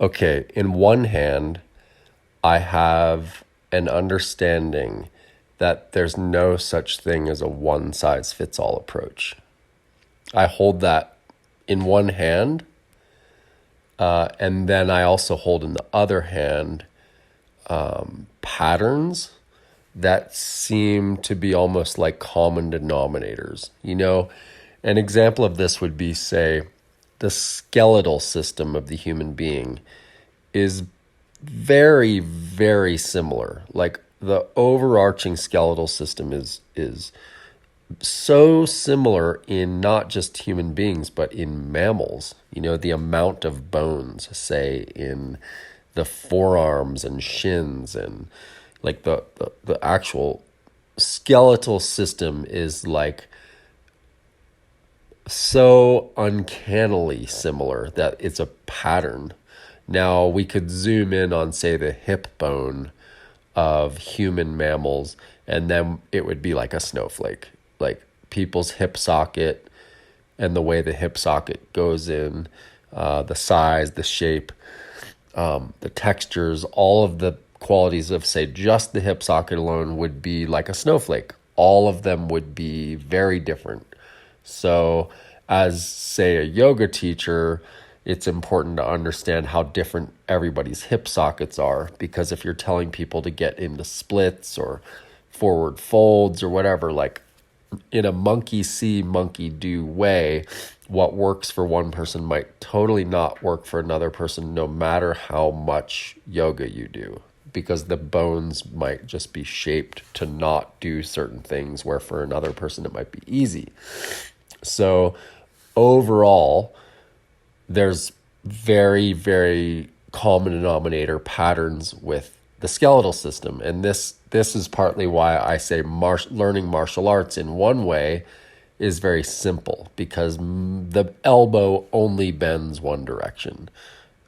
Okay, in one hand, I have an understanding that there's no such thing as a one size fits all approach. I hold that in one hand, and then I also hold in the other hand patterns that seem to be almost like common denominators. An example of this would be, say, the skeletal system of the human being is very, very similar. Like the overarching skeletal system is so similar in not just human beings, but in mammals. The amount of bones, say, in the forearms and shins, and like the actual skeletal system is like so uncannily similar that it's a pattern. Now, we could zoom in on, say, the hip bone of human mammals, and then it would be like a snowflake. Like people's hip socket and the way the hip socket goes in, the size, the shape, the textures, all of the qualities of, say, just the hip socket alone would be like a snowflake. All of them would be very different. So, as, say, a yoga teacher, it's important to understand how different everybody's hip sockets are, because if you're telling people to get into splits or forward folds or whatever, like in a monkey see, monkey do way, what works for one person might totally not work for another person, no matter how much yoga you do, because the bones might just be shaped to not do certain things, where for another person it might be easy. So overall, there's very, very common denominator patterns with the skeletal system. And this is partly why I say learning martial arts in one way is very simple, because the elbow only bends one direction.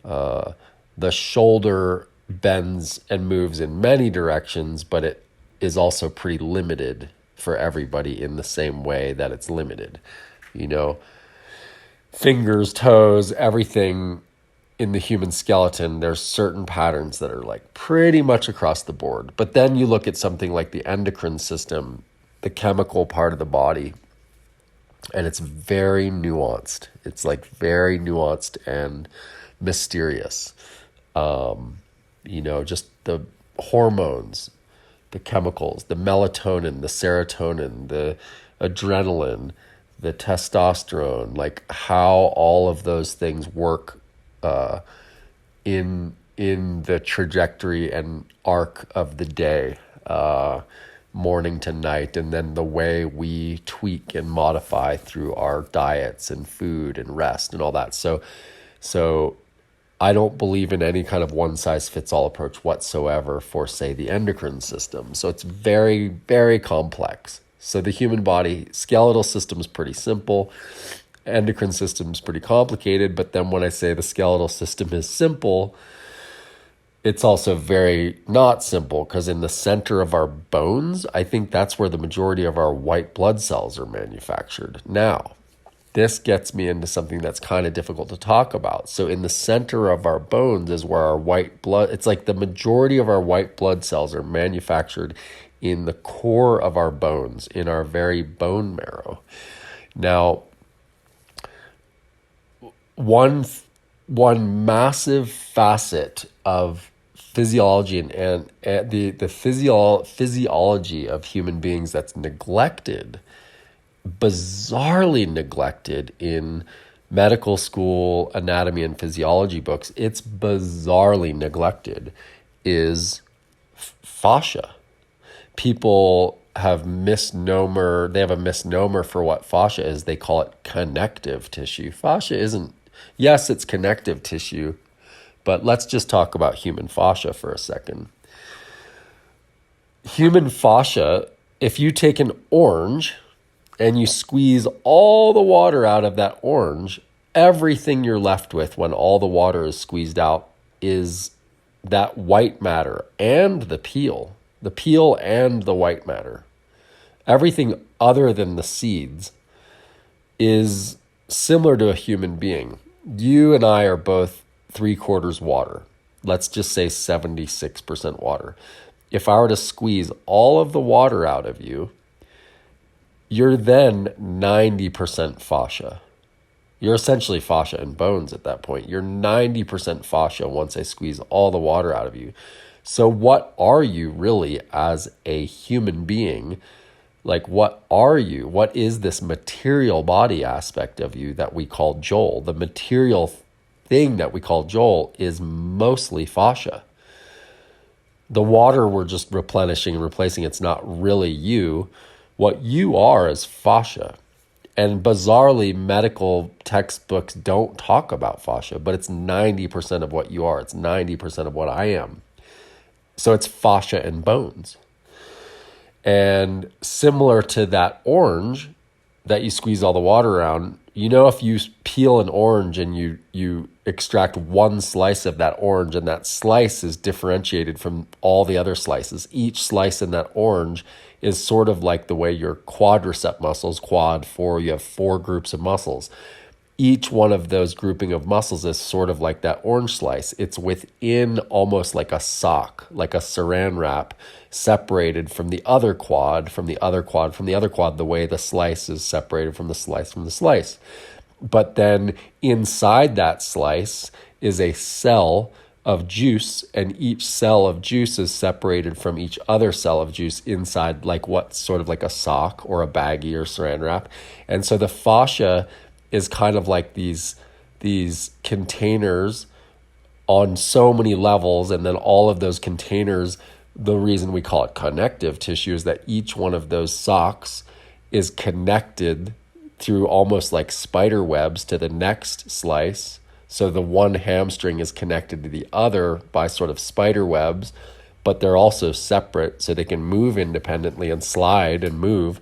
The shoulder bends and moves in many directions, but it is also pretty limited for everybody in the same way that it's limited. Fingers, toes, everything in the human skeleton, there's certain patterns that are like pretty much across the board. But then you look at something like the endocrine system, the chemical part of the body, and it's very nuanced. It's like very nuanced and mysterious. Just the hormones, the chemicals, the melatonin, the serotonin, the adrenaline, the testosterone, like how all of those things work in the trajectory and arc of the day, morning to night, and then the way we tweak and modify through our diets and food and rest and all that. So I don't believe in any kind of one size fits all approach whatsoever for, say, the endocrine system. So it's very, very complex. So the human body skeletal system is pretty simple. Endocrine system is pretty complicated. But then when I say the skeletal system is simple, it's also very not simple, because in the center of our bones, I think that's where the majority of our white blood cells are manufactured. Now, this gets me into something that's kind of difficult to talk about. So in the center of our bones is where our white blood, it's like the majority of our white blood cells are manufactured in the core of our bones, in our very bone marrow. Now, one massive facet of physiology and the physiology of human beings that's neglected, bizarrely neglected in medical school anatomy and physiology books, it's bizarrely neglected, is fascia. People have a misnomer for what fascia is. They call it connective tissue. Fascia isn't, yes, it's connective tissue, but let's just talk about human fascia for a second. Human fascia, if you take an orange and you squeeze all the water out of that orange, everything you're left with when all the water is squeezed out is that white matter and the peel and the white matter. Everything other than the seeds is similar to a human being. You and I are both 3/4 water. Let's just say 76% water. If I were to squeeze all of the water out of you, you're then 90% fascia. You're essentially fascia and bones at that point. You're 90% fascia once I squeeze all the water out of you. So what are you really as a human being? Like, what are you? What is this material body aspect of you that we call Joel? The material thing that we call Joel is mostly fascia. The water we're just replenishing and replacing, it's not really you. What you are is fascia. And bizarrely, medical textbooks don't talk about fascia, but it's 90% of what you are. It's 90% of what I am. So it's fascia and bones. And similar to that orange that you squeeze all the water around, you know, if you peel an orange and you extract one slice of that orange, and that slice is differentiated from all the other slices. Each slice in that orange is sort of like the way your quadricep muscles, quad, four, you have 4 groups of muscles. Each one of those grouping of muscles is sort of like that orange slice. It's within almost like a sock, like a saran wrap, separated from the other quad, from the other quad, from the other quad, the way the slice is separated from the slice from the slice. But then inside that slice is a cell of juice, and each cell of juice is separated from each other cell of juice inside, like what's sort of like a sock or a baggie or saran wrap. And so the fascia is kind of like these containers on so many levels, and then all of those containers, the reason we call it connective tissue is that each one of those socks is connected through almost like spider webs to the next slice. So the one hamstring is connected to the other by sort of spider webs, but they're also separate so they can move independently and slide and move.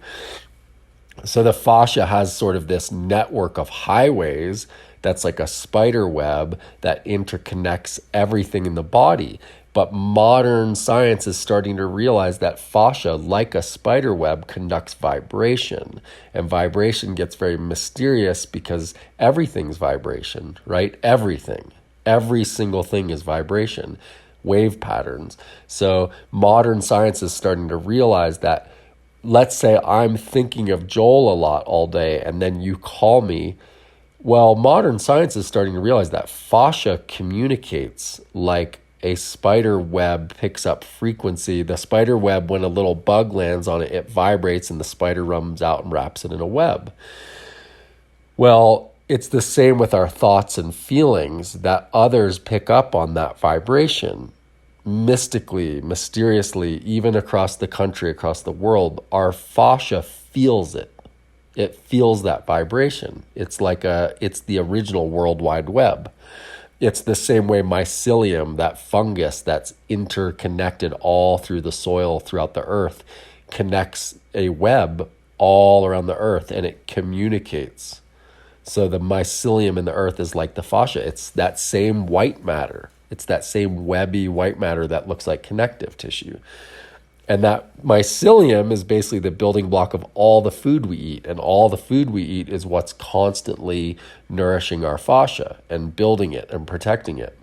So the fascia has sort of this network of highways that's like a spider web that interconnects everything in the body. But modern science is starting to realize that fascia, like a spider web, conducts vibration. And vibration gets very mysterious because everything's vibration, right? Everything. Every single thing is vibration, wave patterns. So modern science is starting to realize that, let's say I'm thinking of Joel a lot all day, and then you call me. Well, modern science is starting to realize that fascia communicates like a spider web picks up frequency. The spider web, when a little bug lands on it, it vibrates and the spider runs out and wraps it in a web. Well, it's the same with our thoughts and feelings, that others pick up on that vibration. Mystically, mysteriously, even across the country, across the world, our fascia feels it. It feels that vibration. It's the original World Wide Web. It's the same way mycelium, that fungus that's interconnected all through the soil throughout the earth, connects a web all around the earth, and it communicates. So the mycelium in the earth is like the fascia. It's that same white matter. It's that same webby white matter that looks like connective tissue. And that mycelium is basically the building block of all the food we eat. And all the food we eat is what's constantly nourishing our fascia and building it and protecting it.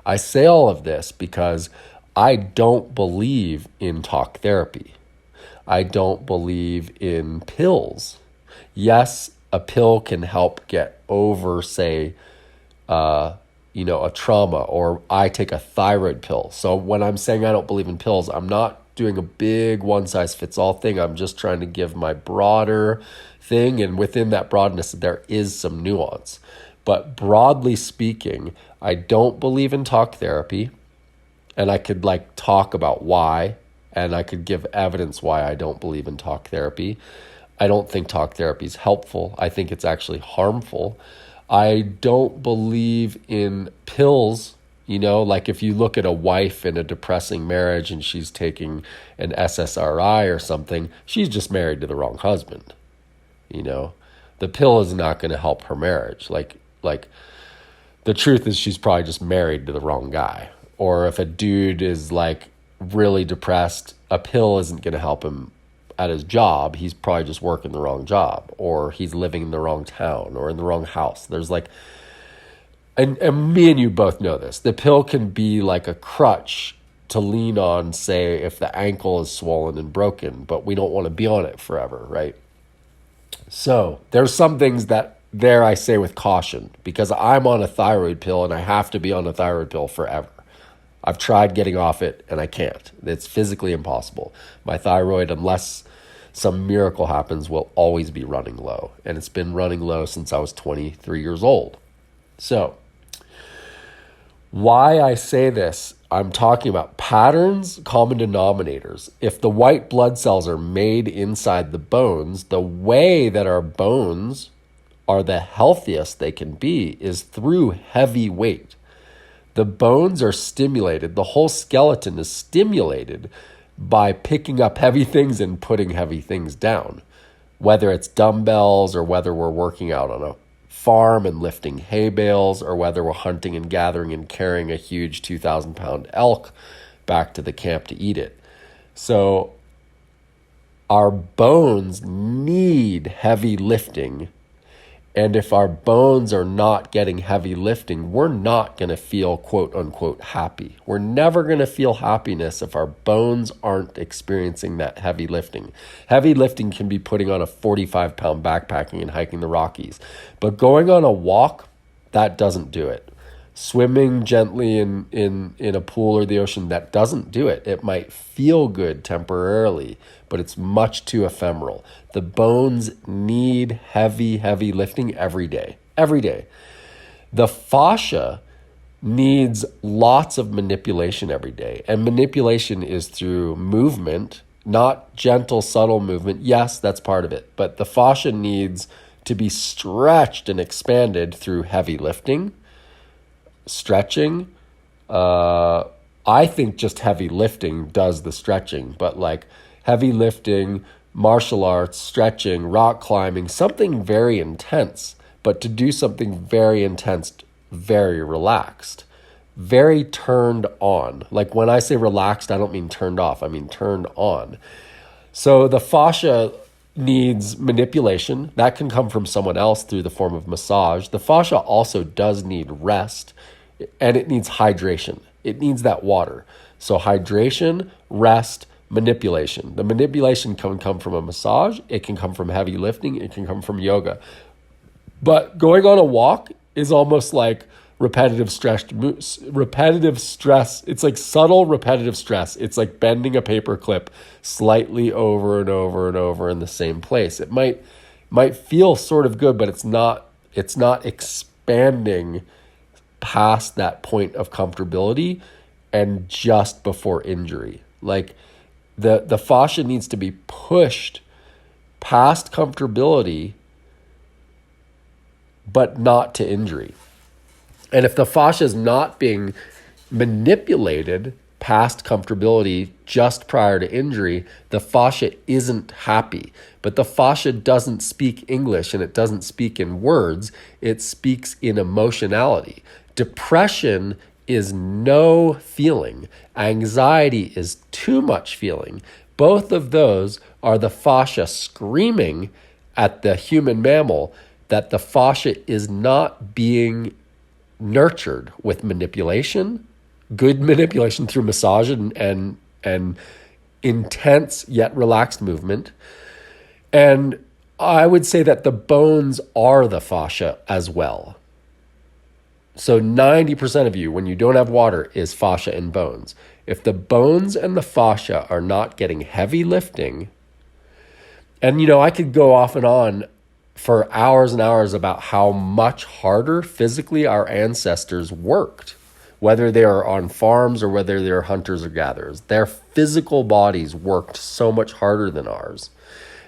I say all of this because I don't believe in talk therapy. I don't believe in pills. Yes, a pill can help get over, say, a trauma, or I take a thyroid pill. So when I'm saying I don't believe in pills, I'm not doing a big one-size-fits-all thing. I'm just trying to give my broader thing, and within that broadness, there is some nuance. But broadly speaking, I don't believe in talk therapy, and I could talk about why, and I could give evidence why I don't believe in talk therapy. I don't think talk therapy is helpful. I think it's actually harmful. I don't believe in pills. If you look at a wife in a depressing marriage and she's taking an SSRI or something, she's just married to the wrong husband. The pill is not going to help her marriage. The truth is she's probably just married to the wrong guy. Or if a dude is really depressed, a pill isn't going to help him at his job. He's probably just working the wrong job, or he's living in the wrong town or in the wrong house. There's and me and you both know this. The pill can be like a crutch to lean on, say, if the ankle is swollen and broken, but we don't want to be on it forever, right? So there's some things that there I say with caution because I'm on a thyroid pill and I have to be on a thyroid pill forever. I've tried getting off it and I can't. It's physically impossible. My thyroid, unless some miracle happens, will always be running low. And it's been running low since I was 23 years old. So why I say this, I'm talking about patterns, common denominators. If the white blood cells are made inside the bones, the way that our bones are the healthiest they can be is through heavy weight. The bones are stimulated, the whole skeleton is stimulated by picking up heavy things and putting heavy things down, whether it's dumbbells or whether we're working out on a farm and lifting hay bales, or whether we're hunting and gathering and carrying a huge 2,000-pound elk back to the camp to eat it. So our bones need heavy lifting. And if our bones are not getting heavy lifting, we're not going to feel quote unquote happy. We're never going to feel happiness if our bones aren't experiencing that heavy lifting. Heavy lifting can be putting on a 45-pound backpacking and hiking the Rockies. But going on a walk, that doesn't do it. Swimming gently in a pool or the ocean, that doesn't do it. It might feel good temporarily, but it's much too ephemeral. The bones need heavy, heavy lifting every day. Every day. The fascia needs lots of manipulation every day. And manipulation is through movement, not gentle, subtle movement. Yes, that's part of it. But the fascia needs to be stretched and expanded through heavy lifting, stretching. I think just heavy lifting does the stretching, but like heavy lifting, martial arts, stretching, rock climbing, something very intense, but to do something very intense, very relaxed, very turned on. Like when I say relaxed, I don't mean turned off, I mean turned on. So the fascia needs manipulation. That can come from someone else through the form of massage. The fascia also does need rest, and it needs hydration. It needs that water. So hydration, rest, manipulation. The manipulation can come from a massage. It can come from heavy lifting. It can come from yoga. But going on a walk is almost like repetitive stress. It's like subtle repetitive stress. It's like bending a paper clip slightly over and over and over in the same place. It might feel sort of good, but it's not expanding past that point of comfortability and just before injury. Like the fascia needs to be pushed past comfortability, but not to injury. And if the fascia is not being manipulated past comfortability just prior to injury, the fascia isn't happy. But the fascia doesn't speak English and it doesn't speak in words. It speaks in emotionality. Depression is no feeling. Anxiety is too much feeling. Both of those are the fascia screaming at the human mammal that the fascia is not being nurtured with manipulation, good manipulation through massage and intense yet relaxed movement. And I would say that the bones are the fascia as well. So 90% of you, when you don't have water, is fascia and bones. If the bones and the fascia are not getting heavy lifting, and I could go off and on for hours and hours about how much harder physically our ancestors worked, whether they are on farms or whether they're hunters or gatherers. Their physical bodies worked so much harder than ours,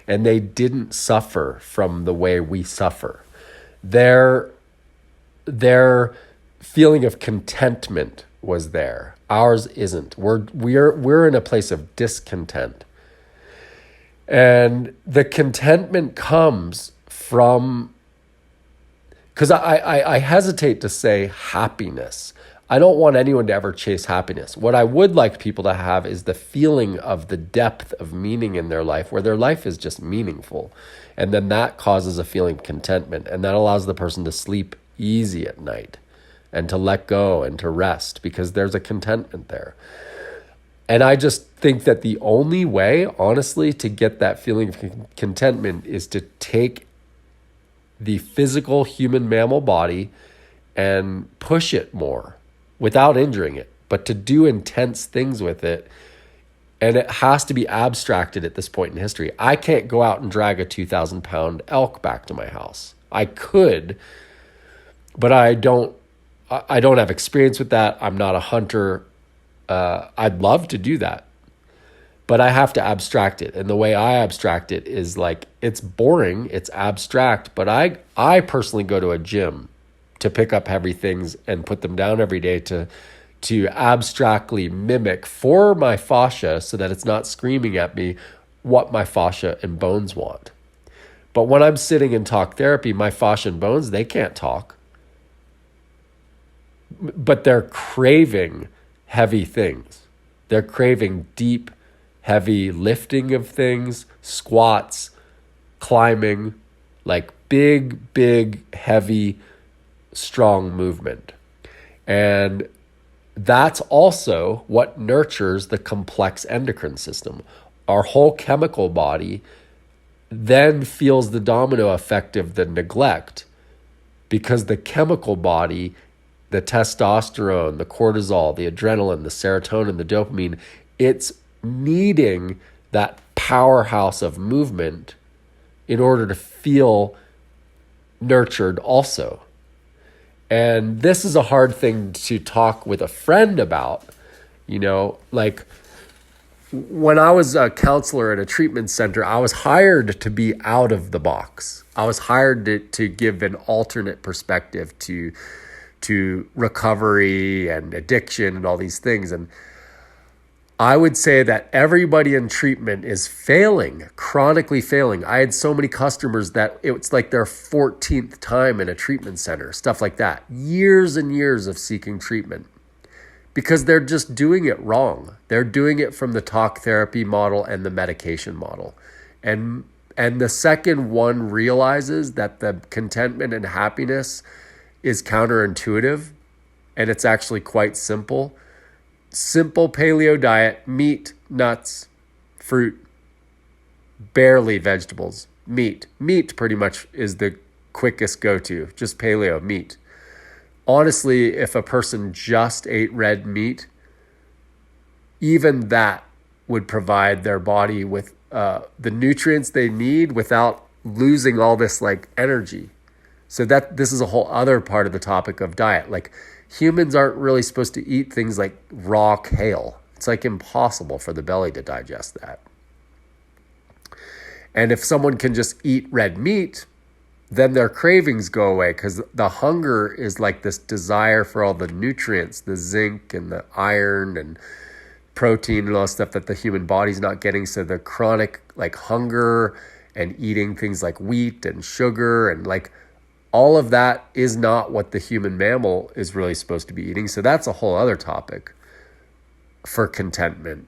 and they didn't suffer from the way we suffer. Their feeling of contentment was there. Ours isn't. We're in a place of discontent. And the contentment comes from, because I hesitate to say happiness. I don't want anyone to ever chase happiness. What I would like people to have is the feeling of the depth of meaning in their life, where their life is just meaningful. And then that causes a feeling of contentment, and that allows the person to sleep easy at night. and to let go and to rest, because there's a contentment there. And I just think that the only way, honestly, to get that feeling of contentment is to take the physical human mammal body and push it more without injuring it, but to do intense things with it. And it has to be abstracted at this point in history. I can't go out and drag a 2,000-pound elk back to my house. I could, but I don't have experience with that. I'm not a hunter. I'd love to do that, but I have to abstract it. And the way I abstract it is like, it's boring, it's abstract, but I personally go to a gym to pick up heavy things and put them down every day to abstractly mimic for my fascia, so that it's not screaming at me what my fascia and bones want. But when I'm sitting in talk therapy, my fascia and bones, they can't talk, but they're craving heavy things. They're craving deep, heavy lifting of things, squats, climbing, like big, heavy, strong movement. And that's also what nurtures the complex endocrine system. Our whole chemical body then feels the domino effect of the neglect, because the chemical body, the testosterone, the cortisol, the adrenaline, the serotonin, the dopamine, it's needing that powerhouse of movement in order to feel nurtured also. And this is a hard thing to talk with a friend about, like when I was a counselor at a treatment center, I was hired to be out of the box. I was hired to give an alternate perspective to recovery and addiction and all these things. And I would say that everybody in treatment is failing, chronically failing. I had so many customers that it's like their 14th time in a treatment center, stuff like that. Years and years of seeking treatment because they're just doing it wrong. They're doing it from the talk therapy model and the medication model. And the second one realizes that the contentment and happiness is counterintuitive, and it's actually quite simple. Simple paleo diet, meat, nuts, fruit, barely vegetables, meat. Meat pretty much is the quickest go-to, just paleo meat. Honestly, if a person just ate red meat, even that would provide their body with the nutrients they need without losing all this like energy. So this is a whole other part of the topic of diet. Like, humans aren't really supposed to eat things like raw kale. It's like impossible for the belly to digest that. And if someone can just eat red meat, then their cravings go away, because the hunger is like this desire for all the nutrients, the zinc and the iron and protein and all that stuff that the human body's not getting. So the chronic like hunger and eating things like wheat and sugar and like all of that is not what the human mammal is really supposed to be eating. So that's a whole other topic for contentment.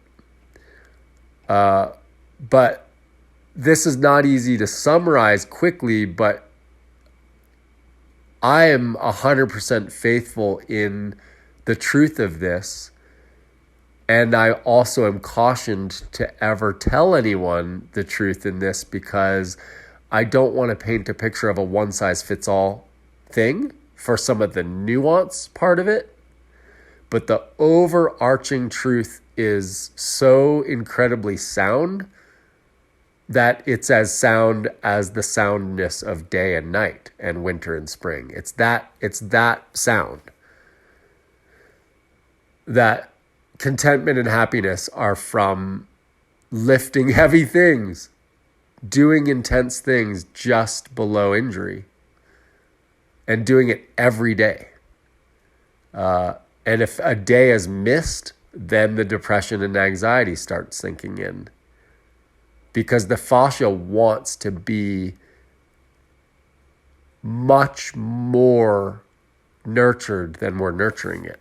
But this is not easy to summarize quickly, but I am 100% faithful in the truth of this. And I also am cautioned to ever tell anyone the truth in this, because I don't want to paint a picture of a one-size-fits-all thing for some of the nuance part of it. But the overarching truth is so incredibly sound that it's as sound as the soundness of day and night and winter and spring. It's that sound. That contentment and happiness are from lifting heavy things, doing intense things just below injury, and doing it every day. And if a day is missed, then the depression and anxiety start sinking in, because the fascia wants to be much more nurtured than we're nurturing it.